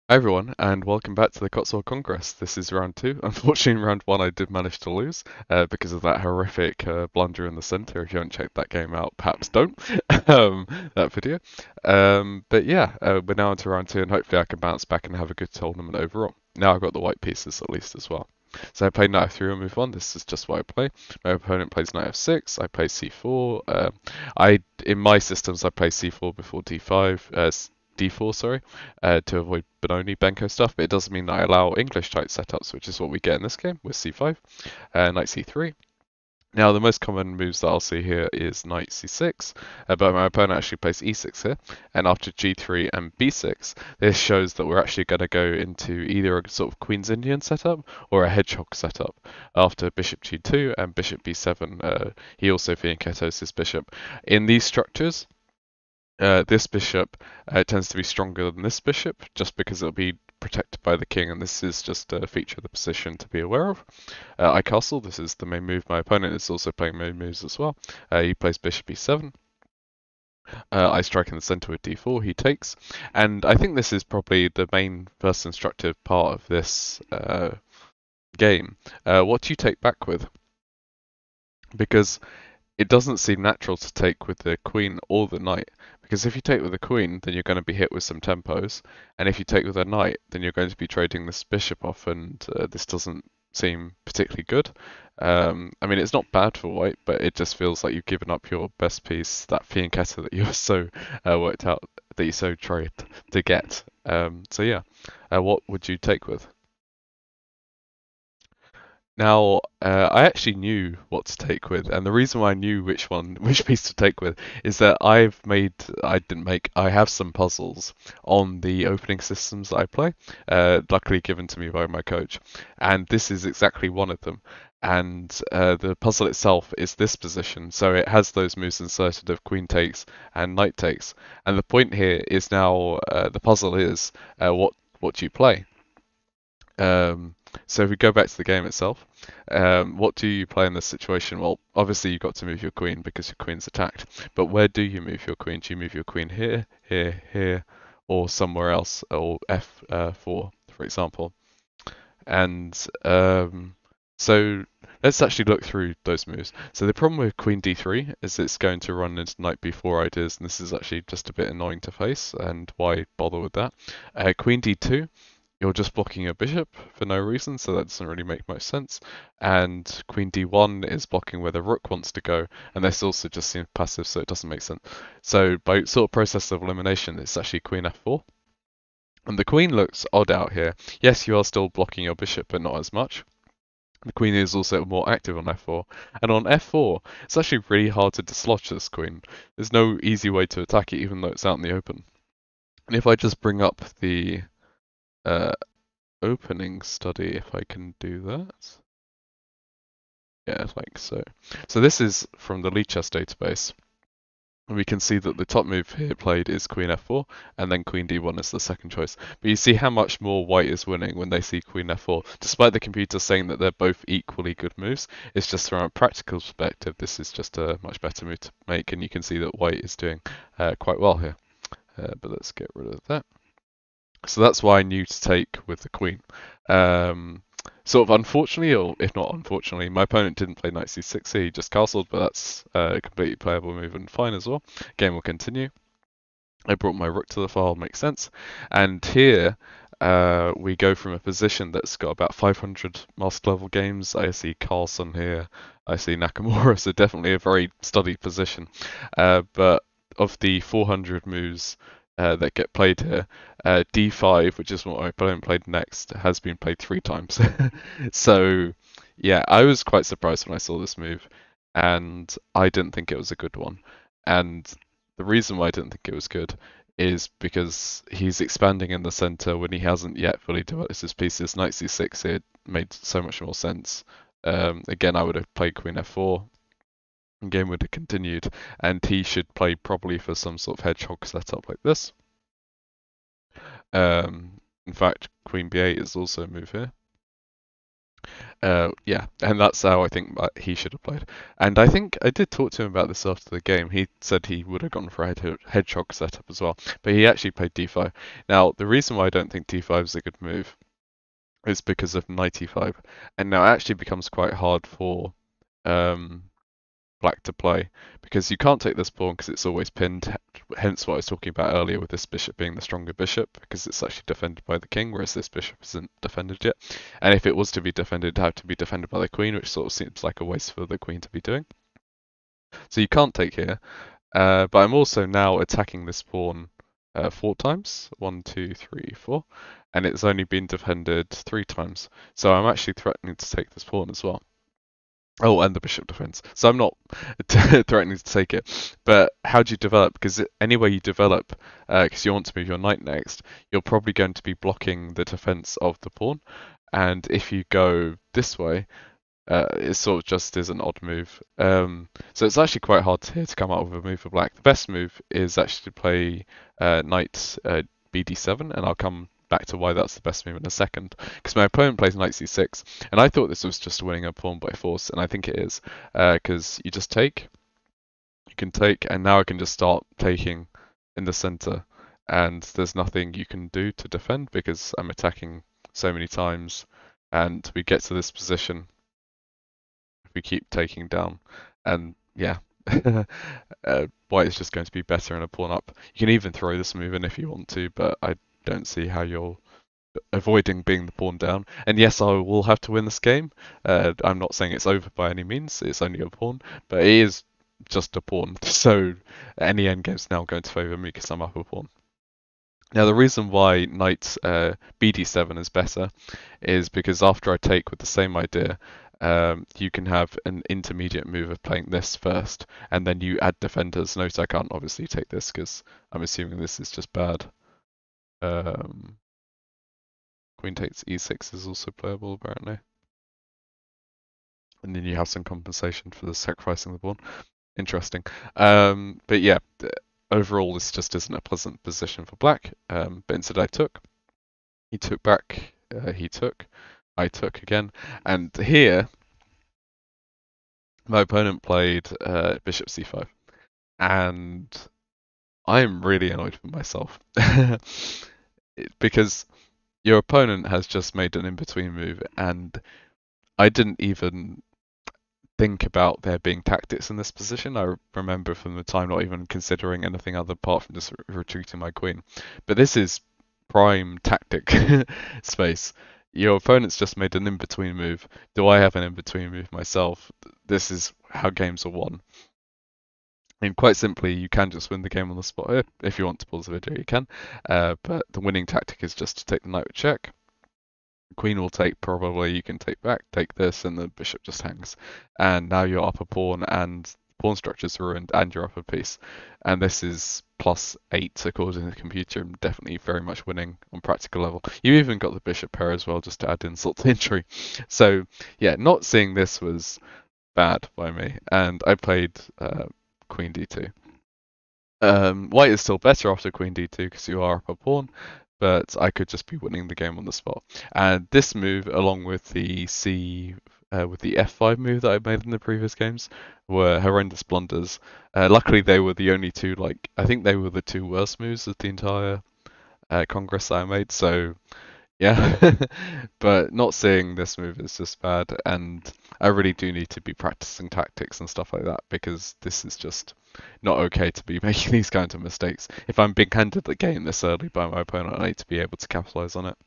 Hi everyone, and welcome back to the Cotswold Congress. This is round two. Unfortunately, in round one I did manage to lose because of that horrific blunder in the centre. If you haven't checked that game out, perhaps don't um, that video. But yeah, we're now into round two, and hopefully I can bounce back and have a good tournament overall. Now I've got the white pieces at least as well. So I played knight f3 on move one. This is just what I play. My opponent plays knight f6. I play c4. In my systems I play c4 before d5. D4, sorry, to avoid Benoni Benko stuff, but it doesn't mean that I allow English type setups, which is what we get in this game with c5, knight c3. Now, the most common moves that I'll see here is knight c6, but my opponent actually plays e6 here, and after g3 and b6, this shows that we're actually going to go into either a sort of Queen's Indian setup or a hedgehog setup. After bishop g2 and bishop b7, he also fianchettos his bishop. In these structures, this bishop tends to be stronger than this bishop, just because it'll be protected by the king, and this is just a feature of the position to be aware of. I castle, this is the main move. My opponent is also playing main moves as well. He plays bishop e7. I strike in the center with d4, he takes, and I think this is probably the main first instructive part of this game. What do you take back with? Because it doesn't seem natural to take with the queen or the knight, because if you take with the queen, then you're going to be hit with some tempos, and if you take with a knight, then you're going to be trading this bishop off, and this doesn't seem particularly good. I mean, it's not bad for white, but it just feels like you've given up your best piece, that fianchetto that you're so worked out, that you so tried to get. So yeah, what would you take with? Now, I actually knew what to take with, and the reason why I knew which piece to take with, is that I didn't make, I have some puzzles on the opening systems that I play, luckily given to me by my coach, and this is exactly one of them. And the puzzle itself is this position, so it has those moves inserted of queen takes and knight takes. And the point here is now, the puzzle is, what do you play? Um, so if we go back to the game itself, what do you play in this situation? Well, obviously you've got to move your queen because your queen's attacked. But where do you move your queen? Do you move your queen here, here, here, or somewhere else, or F4, for example? And so let's actually look through those moves. So the problem with queen d3 is it's going to run into knight b4 ideas, and this is actually just a bit annoying to face, and why bother with that? Queen d2, you're just blocking your bishop for no reason, so that doesn't really make much sense. And queen d1 is blocking where the rook wants to go, and this also just seems passive, so it doesn't make sense. So by sort of process of elimination, it's actually queen f4. And the queen looks odd out here. Yes, you are still blocking your bishop, but not as much. The queen is also more active on f4. And on f4, it's actually really hard to dislodge this queen. There's no easy way to attack it, even though it's out in the open. And if I just bring up the uh, opening study, if I can do that. Yeah, like so. So this is from the Lichess database. We can see that the top move here played is queen f4, and then queen d1 is the second choice. But you see how much more white is winning when they see queen f4. Despite the computer saying that they're both equally good moves, it's just from a practical perspective, this is just a much better move to make, and you can see that white is doing quite well here. But let's get rid of that. So that's why I knew to take with the queen. Sort of unfortunately, or if not unfortunately, my opponent didn't play knight c6 here, he just castled, but that's a completely playable move and fine as well. Game will continue. I brought my rook to the file, makes sense. And here we go from a position that's got about 500 master level games. I see Carlson here, I see Nakamura, so definitely a very studied position. But of the 400 moves that get played here, d5, which is what my opponent played next, has been played 3 times. So yeah, I was quite surprised when I saw this move, and I didn't think it was a good one. And the reason why I didn't think it was good is because he's expanding in the center when he hasn't yet fully developed his pieces. Knight c6 here made so much more sense. Again, I would have played queen f4, and game would have continued, and he should play probably for some sort of hedgehog setup like this. In fact, queen b8 is also a move here. Yeah, and that's how I think he should have played. And I think I did talk to him about this after the game. He said he would have gone for a hedgehog setup as well, but he actually played d5. Now, the reason why I don't think d5 is a good move is because of knight e5, and now it actually becomes quite hard for um, black to play because you can't take this pawn because it's always pinned. Hence what I was talking about earlier with this bishop being the stronger bishop because it's actually defended by the king, whereas this bishop isn't defended yet. And if it was to be defended, it'd have to be defended by the queen, which sort of seems like a waste for the queen to be doing. So you can't take here. But I'm also now attacking this pawn 4 times. 1, 2, 3, 4. And it's only been defended 3 times. So I'm actually threatening to take this pawn as well. Oh, and the bishop defends. So I'm not threatening to take it. But how do you develop? Because any way you develop, because you want to move your knight next, you're probably going to be blocking the defense of the pawn. And if you go this way, it sort of just is an odd move. So it's actually quite hard here to come up with a move for black. The best move is actually to play knight bd7, and I'll come back to why that's the best move in a second. Because my opponent plays knight c6, and I thought this was just winning a pawn by force, and I think it is. Because you just take, you can take, and now I can just start taking in the center, and there's nothing you can do to defend because I'm attacking so many times, and we get to this position we keep taking down. And yeah, white is just going to be better in a pawn up. You can even throw this move in if you want to, but I don't see how you're avoiding being the pawn down. And yes, I will have to win this game. I'm not saying it's over by any means. It's only a pawn, but it is just a pawn. So any endgame's now going to favour me because I'm up a pawn. Now the reason why knight bd7 is better is because after I take with the same idea, you can have an intermediate move of playing this first, and then you add defenders. Note I can't obviously take this because I'm assuming this is just bad. Queen takes e6 is also playable apparently. And then you have some compensation for the sacrificing the pawn. Interesting. But yeah, overall this just isn't a pleasant position for black. But instead I took. He took back. He took. I took again. And here my opponent played bishop c5. And I'm really annoyed with myself. Because your opponent has just made an in-between move, and I didn't even think about there being tactics in this position. I remember from the time not even considering anything other apart from just retreating my queen. But this is prime tactic space. Your opponent's just made an in-between move. Do I have an in-between move myself? This is how games are won. And quite simply, you can just win the game on the spot. If you want to pause the video, you can. But the winning tactic is just to take the knight with check. The queen will take probably, you can take back, take this, and the bishop just hangs. And now you're up a pawn, and pawn structure's ruined, and you're up a piece. And this is +8 according to the computer, and definitely very much winning on practical level. You even got the bishop pair as well, just to add insult to injury. So yeah, not seeing this was bad by me, and I played Queen d2. White is still better after Queen d2 because you are up a pawn, but I could just be winning the game on the spot. And this move, along with the with the f5 move that I made in the previous games, were horrendous blunders. Luckily, they were the only two. Like I think they were the two worst moves of the entire Congress that I made. So yeah, but not seeing this move is just bad, and I really do need to be practicing tactics and stuff like that because this is just not okay to be making these kinds of mistakes. If I'm being handed the game this early by my opponent, I need to be able to capitalize on it.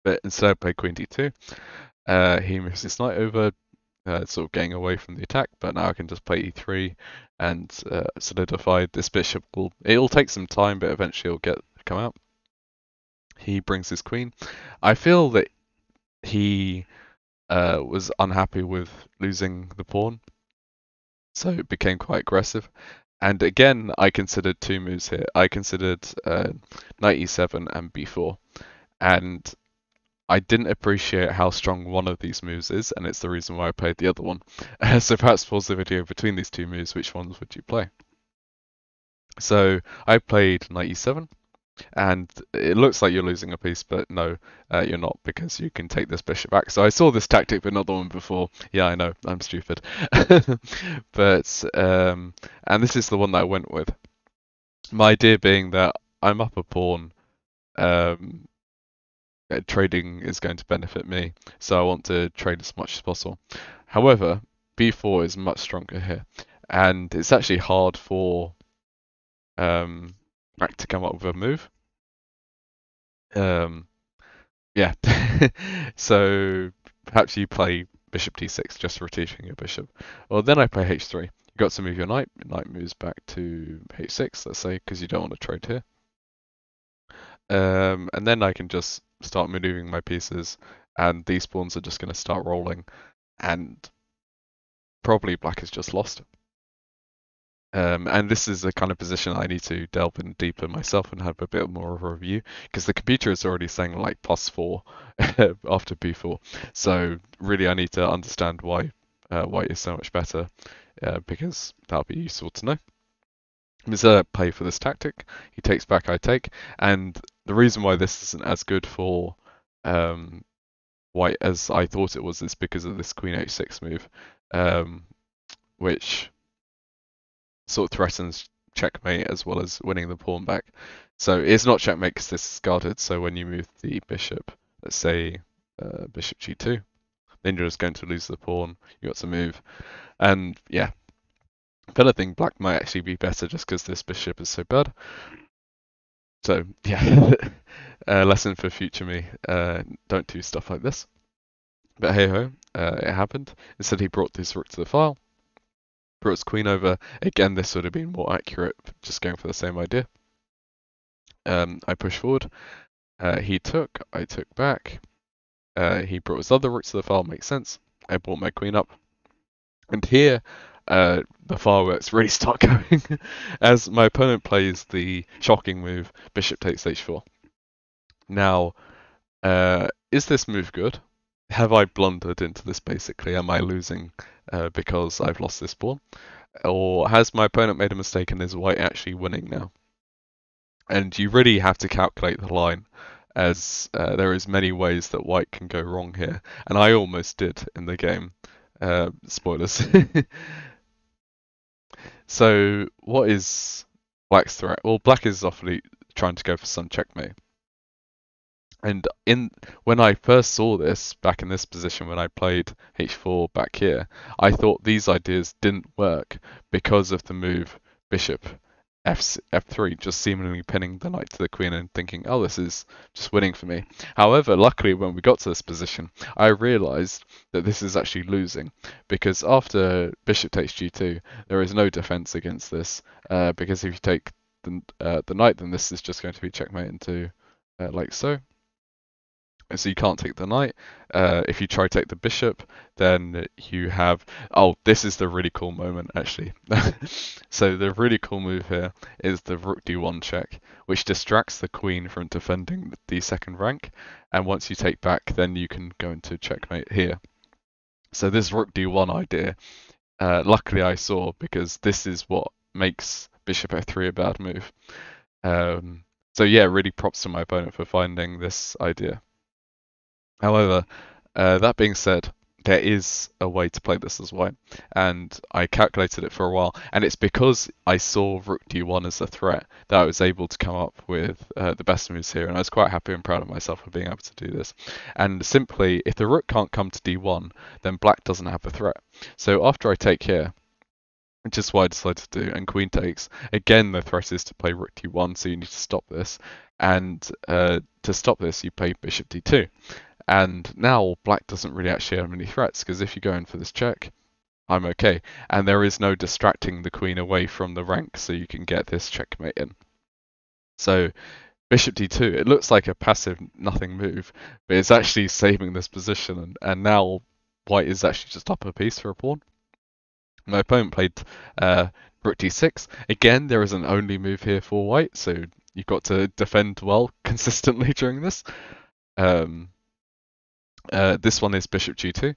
But instead, I play Queen d2. He moves his knight over, sort of getting away from the attack, but now I can just play e3 and solidify this bishop. It'll take some time, but eventually it'll come out. He brings his queen. I feel that he was unhappy with losing the pawn, so it became quite aggressive. And again, I considered two moves here. I considered knight e7 and b4, and I didn't appreciate how strong one of these moves is, and it's the reason why I played the other one. So perhaps pause the video between these two moves. Which ones would you play? So I played knight e7. And it looks like you're losing a piece, but no, you're not, because you can take this bishop back. So I saw this tactic but not the one before. Yeah, I know, I'm stupid. But and this is the one that I went with. My idea being that I'm up a pawn. Um, Trading is going to benefit me, so I want to trade as much as possible. However, b4 is much stronger here, and it's actually hard for Black to come up with a move. Um, yeah, so perhaps you play bishop d6, just rotating your bishop. Well, then I play h3. You got to move your knight. Your knight moves back to h6, let's say, because you don't want to trade here. And then I can just start maneuvering my pieces, and these pawns are just going to start rolling, and probably black is just lost. And this is the kind of position I need to delve in deeper myself and have a bit more of a review, because the computer is already saying like +4 after b4. So really, I need to understand why white is so much better, because that'll be useful to know. Missouri play for this tactic. He takes back, I take, and the reason why this isn't as good for um, white as I thought it was is because of this queen h6 move, which sort of threatens checkmate as well as winning the pawn back. So it's not checkmate because this is guarded. So when you move the bishop, let's say bishop g2, then you're just going to lose the pawn. You got to move, and yeah. If anything, black might actually be better just because this bishop is so bad. So yeah, lesson for future me: don't do stuff like this. But hey ho, it happened. Instead, he brought his rook to the file, brought his queen over. Again, this would have been more accurate, just going for the same idea. I pushed forward. He took. I took back. He brought his other rook to the file. Makes sense. I brought my queen up. And here, the fireworks really start going as my opponent plays the shocking move, bishop takes h4. Now, is this move good? Have I blundered into this basically? Am I losing because I've lost this pawn? Or has my opponent made a mistake and is white actually winning now? And you really have to calculate the line, as there is many ways that white can go wrong here. And I almost did in the game. Spoilers. So what is black's threat? Well, black is awfully trying to go for some checkmate. And when I first saw this back in this position when I played h4 back here, I thought these ideas didn't work because of the move bishop f3, just seemingly pinning the knight to the queen and thinking, oh, this is just winning for me. However, luckily when we got to this position, I realized that this is actually losing, because after bishop takes g2, there is no defense against this, because if you take the knight, then this is just going to be checkmate into like so. So you can't take the knight. If you try to take the bishop, then you have... Oh, this is the really cool moment, actually. So the really cool move here is the rook d1 check, which distracts the queen from defending the second rank. And once you take back, then you can go into checkmate here. So this rook d1 idea, luckily I saw, because this is what makes bishop f3 a bad move. So yeah, really props to my opponent for finding this idea. However, that being said, there is a way to play this as white, and I calculated it for a while, and it's because I saw rook d1 as a threat that I was able to come up with the best moves here, and I was quite happy and proud of myself for being able to do this. And simply, if the rook can't come to d1, then black doesn't have a threat. So after I take here, which is what I decided to do, and queen takes, again the threat is to play rook d1, so you need to stop this, and to stop this you play bishop d2. And now black doesn't really actually have any threats, because if you go in for this check, I'm okay. And there is no distracting the queen away from the rank, so you can get this checkmate in. So bishop d2, it looks like a passive nothing move, but it's actually saving this position, and now white is actually just up a piece for a pawn. My opponent played rook d6. Again, there is an only move here for white, so you've got to defend well consistently during this. This one is bishop g2.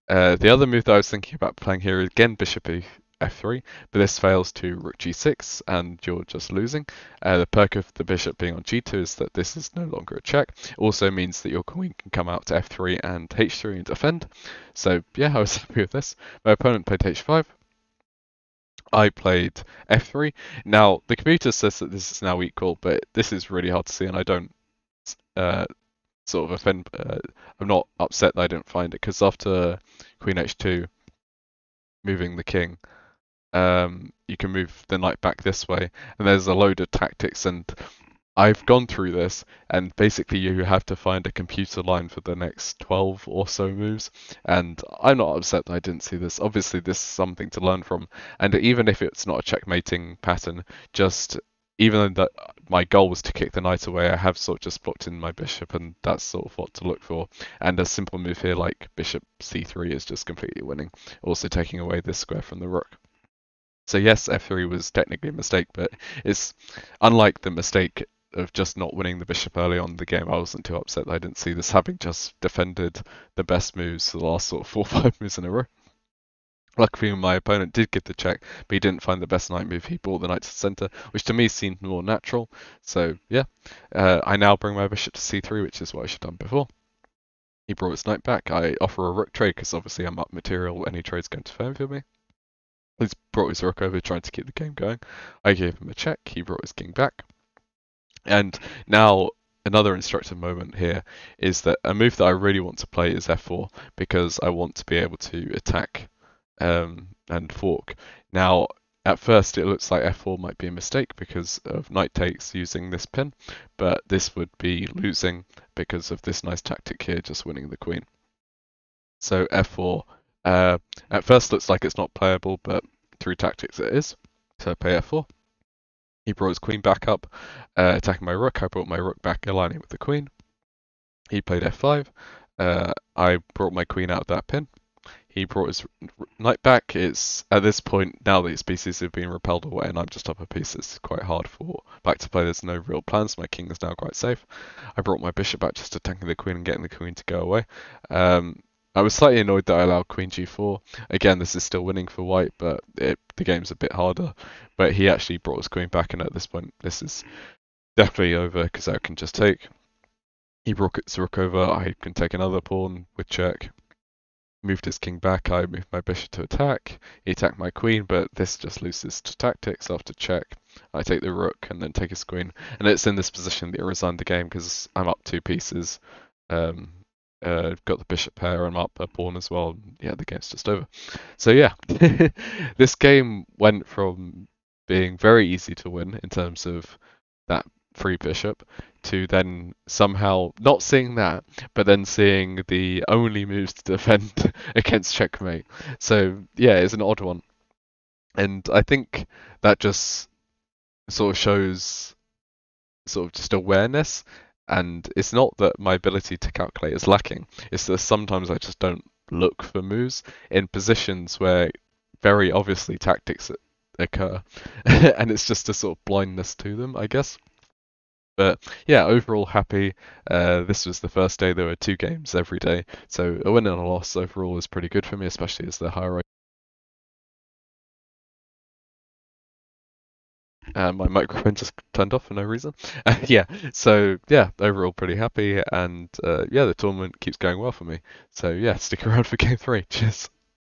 The other move that I was thinking about playing here is again bishop f3, but this fails to rook g6, and you're just losing. The perk of the bishop being on g2 is that this is no longer a check. It also means that your queen can come out to f3 and h3 and defend. So yeah, I was happy with this. My opponent played h5. I played f3. Now, the computer says that this is now equal, but this is really hard to see, and I don't uh, sort of offend. I'm not upset that I didn't find it, because after queen h2, moving the king, you can move the knight back this way, and there's a load of tactics, and I've gone through this, and basically you have to find a computer line for the next 12 or so moves, and I'm not upset that I didn't see this. Obviously, this is something to learn from, and even if it's not a checkmating pattern, just even though that my goal was to kick the knight away, I have sort of just blocked in my bishop, and that's sort of what to look for. And a simple move here like bishop c3 is just completely winning, also taking away this square from the rook. So yes, f3 was technically a mistake, but it's unlike the mistake of just not winning the bishop early on in the game. I wasn't too upset that I didn't see this, having just defended the best moves for the last sort of 4 or 5 moves in a row. Luckily, my opponent did get the check, but he didn't find the best knight move. He brought the knight to the center, which to me seemed more natural. So yeah, I now bring my bishop to c3, which is what I should have done before. He brought his knight back. I offer a rook trade because obviously I'm up material. Any trade's going to favor me. He's brought his rook over, trying to keep the game going. I gave him a check. He brought his king back. And now another instructive moment here is that a move that I really want to play is f4, because I want to be able to attack and fork. Now, at first it looks like f4 might be a mistake because of knight takes using this pin, but this would be losing because of this nice tactic here, just winning the queen. So f4 at first looks like it's not playable, but through tactics it is. So I play f4. He brought his queen back up, attacking my rook. I brought my rook back, aligning with the queen. He played f5. I brought my queen out of that pin. He brought his knight back. It's at this point, now that his pieces have been repelled away and I'm just up a piece, it's quite hard for black to play. There's no real plans. My king is now quite safe. I brought my bishop back, just attacking the queen and getting the queen to go away. I was slightly annoyed that I allowed queen g4. Again, this is still winning for white, but the game's a bit harder. But he actually brought his queen back, and at this point, this is definitely over because I can just take. He brought his rook over. I can take another pawn with check. Moved his king back. I moved my bishop to attack. He attacked my queen, but this just loses to tactics after check. I take the rook and then take his queen, and it's in this position that I resigned the game because I'm up 2 pieces. Got the bishop pair, I'm up a pawn as well. Yeah, the game's just over. So yeah, this game went from being very easy to win in terms of that free bishop to then somehow not seeing that, but then seeing the only moves to defend against checkmate. So yeah, it's an odd one. And I think that just sort of shows sort of just awareness. And it's not that my ability to calculate is lacking, it's that sometimes I just don't look for moves in positions where very obviously tactics occur. And it's just a sort of blindness to them, I guess. But yeah, overall happy. This was the first day. There were 2 games every day. So a win and a loss overall is pretty good for me, especially as the higher my microphone just turned off for no reason. Yeah, so yeah, overall pretty happy, and yeah, the tournament keeps going well for me. So yeah, stick around for game 3. Cheers.